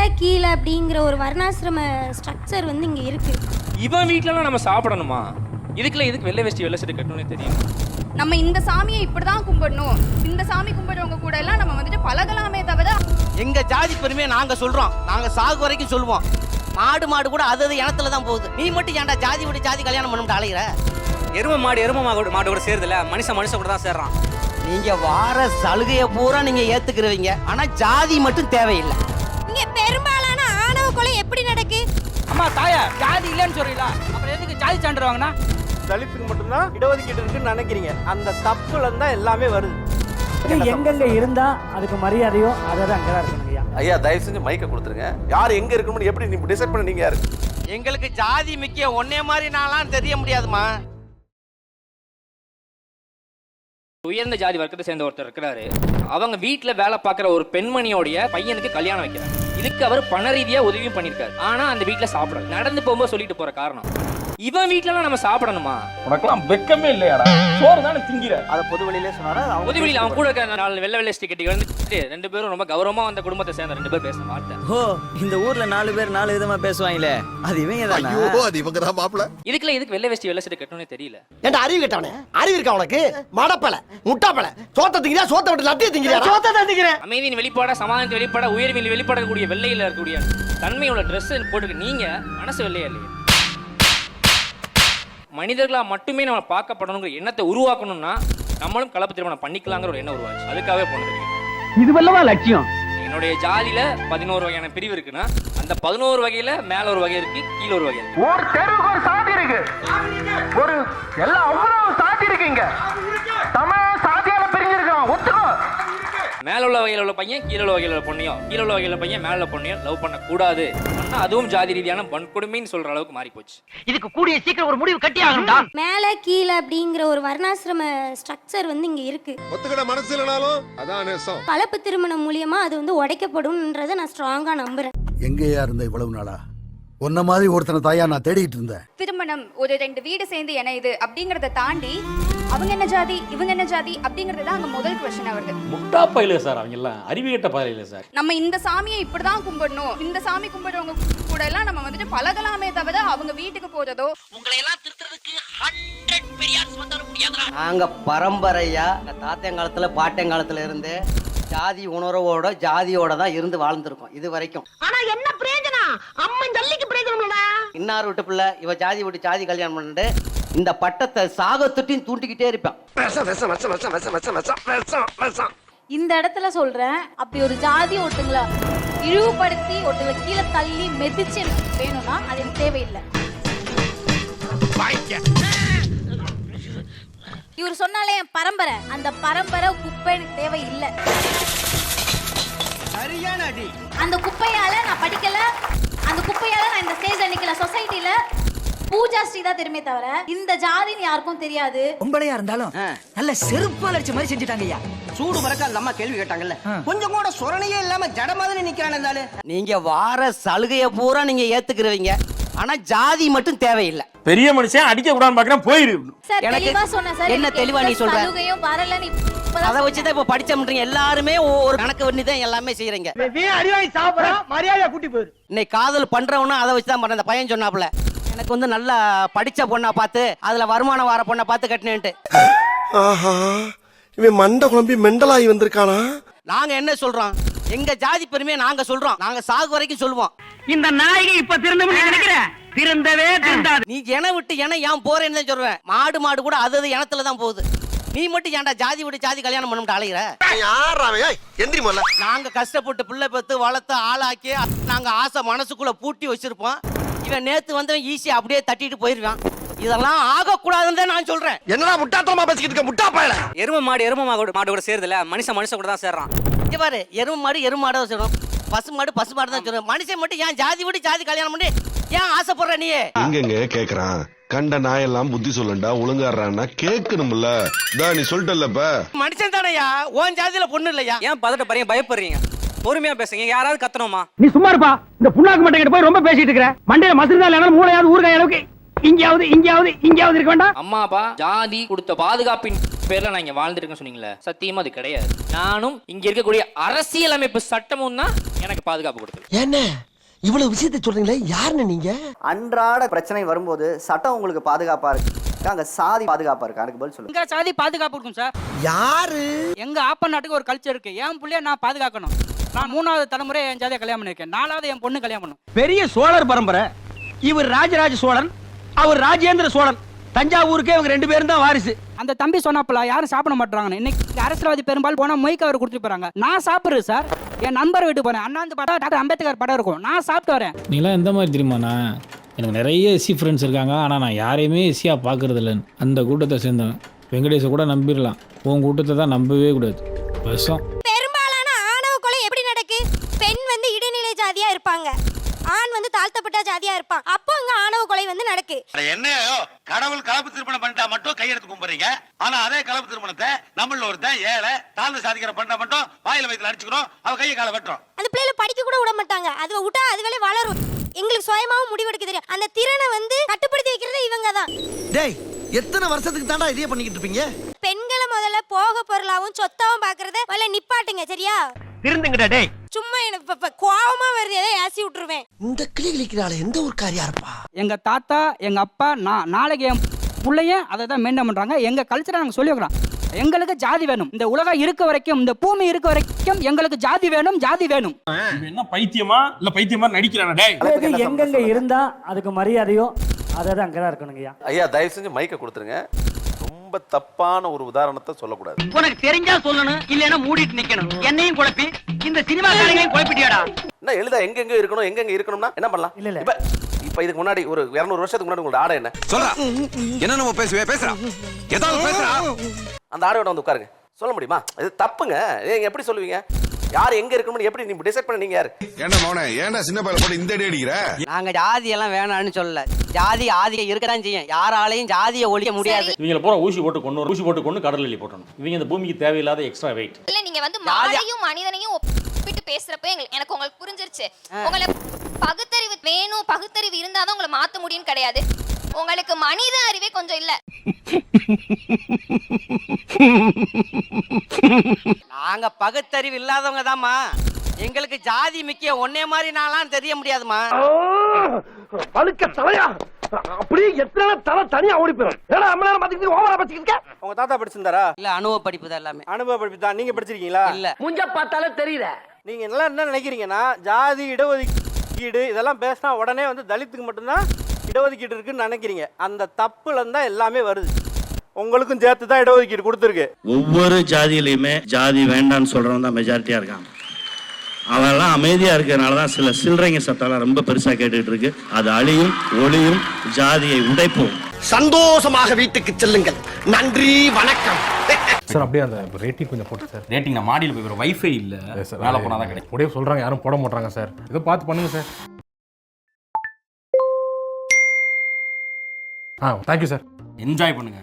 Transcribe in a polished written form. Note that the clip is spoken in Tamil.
மேலே கீழே அப்படிங்கிற ஒரு வர்ணாசிரம ஸ்ட்ரக்சர் வந்து இங்கே இருக்கு. இவன் வீட்டிலலாம் நம்ம சாப்பிடணுமா? இதுக்கு வெள்ளை வேஷ்டி வெள்ளை சட்டை கட்டணும்னு தெரியும். நம்ம இந்த சாமியை இப்படிதான் கும்பிடணும், இந்த சாமி கும்பிடுறவங்க கூட எல்லாம் நம்ம வந்துட்டு பழகலாமே தவிர. எங்க ஜாதி பெருமையை நாங்க சொல்றோம், நாங்க சாகு வரைக்கும் சொல்லுவோம். மாடு கூட அது இனத்துல தான் போகுது. நீ மட்டும் ஏன்டா ஜாதி விட்டு ஜாதி கல்யாணம் பண்ணிட்டு அலைகிற? எரும மாடு கூட சேருதுல, மனுஷன் கூட தான் சேர்றான். நீங்க வார சலுகையை பூரா நீங்க ஏத்துக்கிறவங்க, ஆனா ஜாதி மட்டும் தேவையில்லை. இங்கே பெரும்பாலான ஆணவ கொலை எப்படி நடக்கு? அம்மா தாயா, ஜாதி இல்லைன்னு சொல்றீங்களா? அப்புறம் எதுக்கு ஜாதி சான்று வாங்கினா? தலித்துக்கு மட்டும்தான் இடஒதுக்கீடு இருக்குன்னு நினைக்கிறீங்க. அந்த தப்புல தான் எல்லாமே வருது. எங்கெங்க இருந்தா அதுக்கு மரியாதையோ அதான் அங்கதான் இருக்கணும். ஐயா தயவு செஞ்சு மைக்க கொடுத்துருங்க. யார் எங்க இருக்கணும்னு எப்படி நீ டிசைட் பண்ண? நீங்க யாரு? எங்களுக்கு ஜாதி முக்கியம், ஒன்னே மாதிரி நான்லாம் தெரிய முடியாதுமா. உயர்ந்த ஜாதி வர்க்கத்தை சேர்ந்த ஒருத்தர் இருக்கிறாரு. அவங்க வீட்டுல வேலை பார்க்குற ஒரு பெண்மணியோடைய பையனுக்கு கல்யாணம் வைக்கிறார். இதுக்கு அவர் பண ரீதியா உதவியும் பண்ணியிருக்காரு. ஆனா அந்த வீட்டுல சாப்பிடல. நடந்து போகும்போது சொல்லிட்டு போற காரணம், இவன் வீட்டுலலாம் நம்ம சாப்பிடணுமா? உனக்கெல்லாம் வெக்கமே இல்லையாடா? சோறு தானே திங்கிற. அதை பொது வெளியிலே சொன்னாரா? பொதுவெளியில் அவன் கூட இருக்க 4 வெள்ளை வெள்ளை ஸ்டிக்கெட்டி வந்து 2 பேரும் ரொம்ப கௌரவமா அந்த குடும்பத்தை சேர்ந்த 2 பேர் பேச மாட்டேன். ஓ, இந்த ஊர்ல 4 பேர் 4 விதமா பேசுவாங்களே, அது இவங்க தானா? ஐயோ, அது இவங்க தான் மாப்ள. இதுக்கு வெள்ளை வேஷ்டி வெள்ளை சட்டை கட்டணும்னு தெரியல. ஏன்டா அறிவு கேட்டவனே? அறிவு இருக்கா உனக்கு? மடப்பல, முட்டாப்பல, சோத்த திங்கிறியா? சோத்த விட்டு லட்டிய திங்கிறியா? சோத்த தான் திங்கிறேன். அமைதியின் வெளிப்பாடா, சமாதானத்தின் வெளிப்பாடா, உயர்வில் வெளிப்பாடக்கூடிய வெள்ளையில இருக்கக்கூடிய தன்மையோட ட்ரெஸ் போட்டுருக்கு. நீங்க மனசு வெள்ளையா இல்லையா? மனிதர்களா மட்டுமே நம்ம பார்க்கப்படணுங்கிற எண்ணத்தை உருவாக்கணும்னா நம்மளும் கலப்பு திருமணம் பண்ணிக்கலாங்கிற ஒரு எண்ணம் உருவாச்சு. அதுக்காகவே போனது. இதுவல்லவா லட்சியம்? என்னுடைய ஜாதியில 11 வகையான பிரிவு இருக்குன்னா அந்த 11 வகையில மேல ஒரு வகை இருக்கு, கீழ ஒரு வகை இருக்கு. ஒரு தெருவுக்கு ஒரு சாதி இருக்கு. ஒரு எல்லாம் அவ்வளவு சாதி இருக்குங்க. தமிழ் சாதியால பிரிஞ்சிருக்கோம், ஒத்துக்கோ. மேல உள்ள வகையில உள்ள பையன் கீழ உள்ள வகையில உள்ள பொண்ணையும், கீழ உள்ள வகையில பையன் மேல உள்ள பொண்ணையும் லவ் பண்ண கூடாது. அதுவும் ஜாதி ரீதியான வன்கொடுமைன்னு சொல்ற அளவுக்கு மாறி போச்சு. இதுக்கு கூடிய சீக்கிரம் ஒரு முடிவு கட்டி ஆகணும்டா. மேலே கீழே அப்படிங்கிற ஒரு வர்ணாசிரம ஸ்ட்ரக்சர் வந்து இங்கே இருக்கு. ஒத்துக்கிட மனசு இல்லனாலும் அதான் நேசம். கலப்பு திருமணம் மூலியமா அது வந்து உடைக்கப்படும்ன்றதை நான் ஸ்ட்ராங்கா நம்புறேன். எங்கேயா இருந்த இவ்வளவு நாளா? ஒன்ன மாதிரி ஒருத்தனை தாயா நான் தேடிட்டு இருந்தேன். திருமணம் ஒரு 2 வீடு சேர்ந்து இணையுது அப்படிங்கறத தாண்டி அவங்க என்ன ஜாதி இவங்க என்ன ஜாதி அப்படிங்கறது தான் அங்க முதல் क्वेश्चन வருது. முட்டா பையில சார், அவங்க எல்லாம் அறிவியட்ட பையில சார். நம்ம இந்த சாமியை இப்படிதான் கும்பிடணும், இந்த சாமி கும்பிடுறவங்க கூட எல்லாம் நம்ம வந்துட்டு பழகலாமே தவிர அவங்க வீட்டுக்கு போறதோ. உங்களை எல்லாம் திருத்துறதுக்கு 100 பெரியார்ஸ் வந்தாலும் முடியாதுடா. நாங்க பரம்பரையா தாத்தங்காலத்துல பாட்டங்காலத்துல இருந்து ஜாதி உணர்வோட ஜாதியோட தான் இருந்து வாழ்ந்துருக்கோம் இது வரைக்கும். ஆனா என்ன பிரயோஜனம்? அம்மன் ஜல்லிக்கு பிரயோஜனம்டா. இன்னார் விட்டு பிள்ளை இவ ஜாதி விட்டு ஜாதி கல்யாணம் பண்ணிட்டு இந்த பட்டத்தை சாகத்துட்டின் தூண்டிக்கிட்டே இருப்பான். இந்த இடத்துல சொல்றேன், அப்படி ஒரு ஜாதி ஒட்டுங்களை இழிவுபடுத்தி ஒட்டுங்களை கீழே தள்ளி மெதிச்சு எனக்கு வேணும்னா அது எனக்கு தேவையில்லை. இவர் சொன்னாலே என் பரம்பரை, அந்த பரம்பரை குப்பை எனக்கு தேவையில்லை. அந்த குப்பையால நான் படிக்கல, அந்த குப்பையால நான் இந்த ஸ்டேஜ்ல நிக்கல. சொசைட்டில பூஜா ஸ்ரீ தான் தெரியுமே தவிர இந்த ஜாதின்னு யாருக்கும் தெரியாது. பொம்பளையா இருந்தாலும் நல்ல செருப்பால் அடிச்ச மாதிரி செஞ்சுட்டாங்க ஐயா. சூடு பறக்க அந்த அம்மா கேள்வி கேட்டாங்கல்ல, கொஞ்சம் கூட சொரணையே இல்லாம ஜட மாதிரி நிக்கிறானே. நீங்க வார சலுகையை பூரா நீங்க ஏத்துக்கிறவங்க, ஆனா ஜாதி மட்டும் தேவையில்லை. பெரிய மனுஷன் அடிக்க கூடாதுன்னு பாக்குறேன், போயிரு. சார் தெளிவா சொன்ன சார். என்ன தெளிவா நீ சொல்ற? சலுகையும் வரலன்னு அதை வச்சுதான் இப்ப படிச்சோம்ன்றீங்க. எல்லாருமே ஒரு கணக்கு பண்ணி தான் எல்லாமே செய்யறீங்க. இன்னைக்கு காதல் பண்றவனா அதை வச்சுதான் பண்ற. அந்த பையன் சொன்னாப்ல, எனக்கு வந்து நல்லா படிச்ச பொண்ணா பார்த்து அதுல வருமானம் வர பொண்ணை பார்த்து கட்டினேன்ட்டு. ஆஹா, இவன் மண்டை குழம்பி மெண்டலாகி வந்திருக்கானா? நாங்க என்ன சொல்றோம், எங்க ஜாதி பெருமையை நாங்க சொல்றோம், நாங்க சாகு வரைக்கும் சொல்லுவோம். இந்த நாயகி இப்ப திருந்தவும் நினைக்கிறேன், திருந்தவே திருந்தாது. நீ என விட்டு என ஏன் போறேன்னு தான் சொல்றேன். மாடு கூட அது இனத்துல தான் போகுது. நீ மட்டும் ஏன்டா ஜாதி விட்டு ஜாதி கல்யாணம் பண்ணிட்டு அலைகிற? நாங்க கஷ்டப்பட்டு பிள்ளை பெத்து வளர்த்து ஆளாக்கி நாங்க ஆசை மனசுக்குள்ள பூட்டி வச்சிருப்போம். இவன் நேத்து வந்தவன் ஈஸியா அப்படியே தட்டிட்டு போயிருவான். இதெல்லாம் ஆகக்கூடாதுன்னு தான் நான் சொல்றேன். என்னடா முட்டாத்தனமா பேசிக்கிட்டு இருக்க? முட்டா பயல. எரும மாடு கூட சேருதுல, மனுஷன் கூட தான் சேர்றான். இங்க பாரு, எரும மாடு தான் சொல்றோம், பசு மாடு தான் சொல்றோம். மனுஷன் மட்டும் ஏன் ஜாதி விட்டு ஜாதி கல்யாணம் பண்ணி ஏன் ஆசைப்படுற? நீ எங்கெங்க கேக்குறான்? கண்ட நாயெல்லாம் புத்தி சொல்லண்டா, ஒழுங்காடுறான்னா கேட்கணும்ல. நீ சொல்லிட்டல்லப்ப, மனுஷன் தானையா, உன் ஜாதியில பொண்ணு இல்லையா? ஏன் பதட்ட பாருங்க, பயப்படுறீங்க? பொறுமையா பேசுங்க, யாராவது கத்தணுமா? நீ சும்மா இருப்பா. இந்த புண்ணாக்கு மட்டும் போய் ரொம்ப பேசிட்டு இருக்கிற. மண்டையில மசுறு தான் இல்லைனாலும் மூளையாவது ஊறுகாய் அளவுக்கு இங்கேயாவது இருக்க வேண்டாம். அம்மா அப்பா ஜாதி கொடுத்த பாதுகாப்பின் பேர்ல நான் இங்க வாழ்ந்துட்டு இருக்கேன்னு சொன்னீங்களே, சத்தியமா அது கிடையாது. நானும் இங்க இருக்கக்கூடிய அரசியலமைப்பு சட்டமும் தான் எனக்கு பாதுகாப்பு கொடுக்குது. என்ன இவ்வளவு விஷயத்தை சொல்றீங்களே, யாருன்னு நீங்க? அன்றாட பிரச்சனை வரும்போது சட்டம் உங்களுக்கு பாதுகாப்பா இருக்கு, அங்க சாதி பாதுகாப்பா இருக்கு? அதுக்கு பதில் சொல்லுங்க. எங்க சாதி பாதுகாப்பு இருக்கும் சார். யாரு? எங்க ஆப்ப நாட்டுக்கு ஒரு கல்ச்சர் இருக்கு. என் புள்ளைய நான் பாதுகாக்கணும். நான் 3வது தலைமுறை என் ஜாதியை கல்யாணம் பண்ணிருக்கேன். 4வது என் பொண்ணு கல்யாணம் பண்ணும். பெரிய சோழர் பரம்பரை. இவர் ராஜராஜ சோழன், அவர் ராஜேந்திர சோழன். தஞ்சாவூருக்கே இவங்க 2 பேரும் தான் வாரிசு. அந்த தம்பி சொன்னாப்பல யாரும் சாப்பிட மாட்டாங்க. இன்னைக்கு அரசியல்வாதி பெரும்பாலும் போனா மொய்க்கு அவர் கொடுத்துட்டு போறாங்க. நான் சாப்பிடுறேன் சார். என் நண்பர் வீட்டு போறேன். அண்ணாந்து பார்த்தா டாக்டர் அம்பேத்கர் படம் இருக்கும். நான் சாப்பிட்டு வரேன். நீலாம் எந்த மாதிரி தெரியுமாண்ணா? எனக்கு நிறைய எஸ்சி ஃப்ரெண்ட்ஸ் இருக்காங்க, ஆனால் நான் யாரையுமே எஸ்சியாக பார்க்கறது இல்லைன்னு. அந்த கூட்டத்தை சேர்ந்தவன். வெங்கடேஷை கூட நம்பிடலாம், உன் கூட்டத்தை தான் நம்பவே கூடாது. விஷம். பெரும்பாலான ஆணவ கொலை எப்படி நடக்கு? பெண் வந்து இடைநிலை ஜாதியா இருப்பாங்க, ஆண் வந்து தாழ்த்தப்பட்ட ஜாதியா இருப்பான். அப்போ அங்க ஆணவ கொலை வந்து நடக்கு. என்னையோ கடவுள் கலப்பு திருமணம் பண்ணிட்டா மட்டும் கையெடுத்து கும்பிடுறீங்க, ஆனா அதே கலப்பு திருமணத்தை நம்மள ஒருத்தன் ஏழை தாழ்ந்த சாதிக்கிற பண்ணா மட்டும் வாயில வயித்துல அடிச்சுக்கிறோம், அவ கையை காலை வெட்டுறோம். அந்த பிள்ளைகளை படிக்க கூட விட மாட்டாங்க. அது விட்டா அதுவே வளரும். எங்களுக்கு சுயமாவும் முடிவெடுக்க தெரியும். அந்த திறனை வந்து கட்டுப்படுத்தி வைக்கிறது இவங்க தான். டேய், எத்தனை வருஷத்துக்கு தாண்டா இதே பண்ணிக்கிட்டு இருப்பீங்க? பெண்களை முதல்ல போக பொருளாவும் சொத்தாவும் பாக்குறத முதல்ல நிப்பாட்டுங்க, சரியா? திருந்துங்கடா டேய். சும்மா எனக்கு கோவமா வருது, ஏதோ ஏசி விட்டுருவேன். இந்த கிளி கிளிக்கிறாள எந்த ஒரு காரியா இருப்பா? எங்க தாத்தா எங்க அப்பா நான் நாளைக்கு என் பிள்ளைய அதை தான் மெயின்டைன் பண்றாங்க. எங்க கல்ச்சரை நாங்க சொல்லி வைக்கிறோம். எங்களுக்கு ஜாதி வேணும். இந்த உலகம் இருக்க வரைக்கும், இந்த பூமி இருக்க வரைக்கும் எங்களுக்கு ஜாதி வேணும், ஜாதி வேணும். என்ன பைத்தியமா இல்ல பைத்தியமா நடிக்கிறானே? எங்கெங்க இருந்தா அதுக்கு மரியாதையோ அதை தான் அங்கதான் இருக்கணுங்கய்யா. ஐயா தயவு செஞ்சு மைக்க கொடுத்துருங்க. ரொம்ப தப்பான ஒரு உதாரணத்தை சொல்லக்கூடாது. உனக்கு தெரிஞ்சா சொல்லணும், இல்லைன்னா மூடிட்டு நிக்கணும். என்னையும் குழப்பி இந்த சினிமா காரங்களையும் குழப்பிட்டியாடா. என்ன எழுத எங்கெங்க இருக்கணும், எங்கெங்க இருக்கணும்னா என்ன பண்ணலாம்? இல்ல. இப்ப இதுக்கு முன்னாடி ஒரு 200 வருஷத்துக்கு முன்னாடி உங்களோட ஆடை என்ன சொல்றா? என்ன நம்ம பேசுறா ஏதாவது பேசுறா? அந்த ஆடையோட வந்து உட்காருங்க. சொல்ல முடியுமா? இது தப்புங்க. நீங்க எப்படி சொல்லுவீங்க? யார் எங்க இருக்கணும்னு எப்படி நீங்க டிசைட் பண்ண? நீங்க யாரு? என்ன மௌனே, ஏன்டா சின்ன பையல போட்டு இந்த அடி அடிக்கிற? நாங்க ஜாதி எல்லாம் வேணாம்னு சொல்லல. ஜாதி ஆதியை இருக்கதான் செய்யும். யாராலையும் ஜாதியை ஒழிக்க முடியாது. இவங்கள பூரா ஊசி போட்டு கொண்டு கடல் எலி போட்டணும். இவங்க இந்த பூமிக்கு தேவையில்லாத எக்ஸ்ட்ரா வெயிட். இல்ல நீங்க வந்து மாடையும் மனிதனையும் ஒப்பிட்டு பேசுறப்ப எனக்கு உங்களுக்கு புரிஞ்சிருச்சு. உங்களை பகுத்தறிவு வேணும், பகுத்தறிவு இருந்தாதான் உங்களை மாத்த முடியும் கிடையாது. உங்களுக்கு மனித அறிவே கொஞ்சம் இல்ல. நாங்க பகுத்தறிவு இல்லாதவங்க தான்மா. எங்களுக்கு ஜாதி முக்கிய ஒன்னே மாதிரி நான்லாம் தெரிய முடியாதுமா. பழுக்க தலையா அப்படியே எத்தனை தலை தனியா ஓடி போயிடும். ஏடா அம்மள பாத்துக்கிட்டு ஓவரா பச்சிக்கிட்டு. உங்க தாத்தா படிச்சிருந்தாரா? இல்ல, அனுபவ படிப்பு தான் எல்லாமே. அனுபவ படிப்பு தான். நீங்க படிச்சிருக்கீங்களா? இல்ல. முஞ்ச பார்த்தாலே தெரியல. நீங்க எல்லாம் என்ன நினைக்கிறீங்கன்னா ஜாதி இடஒதுக்கீடு இதெல்லாம் பேசினா உடனே வந்து தலித்துக்கு மட்டும்தான் இடஒதுக்கீடு இருக்குன்னு நினைக்கிறீங்க. அந்த தப்புல தான் எல்லாமே வருது. உங்களுக்கும் சேர்த்து தான் இடஒதுக்கீடு கொடுத்துருக்கு. ஒவ்வொரு ஜாதியிலையுமே ஜாதி வேண்டான்னு சொல்றவங்க தான் மெஜாரிட்டியா இருக்காங்க. அவெல்லாம் அமைதியா இருக்கிறதுனால தான் சில சில்லறைங்க சத்தம்லாம் ரொம்ப பெருசா கேட்டுட்டு இருக்கு. அது அழியும், ஒளியும், ஜாதியை உடைப்போம். சந்தோஷமாக வீட்டுக்கு செல்லுங்கள். நன்றி, வணக்கம். சார் அப்படியே அந்த ரேட்டிங் கொஞ்சம் போட்டு சார். ரேட்டிங் நான் மாடியில் போய் வைஃபை இல்ல சார், மேலே போனா தான் கிடைக்கும். அப்படியே சொல்றாங்க, யாரும் போட மாட்டாங்க சார். ஏதோ பார்த்து பண்ணுங்க சார். Thank you sir. என்ஜாய் பண்ணுங்க.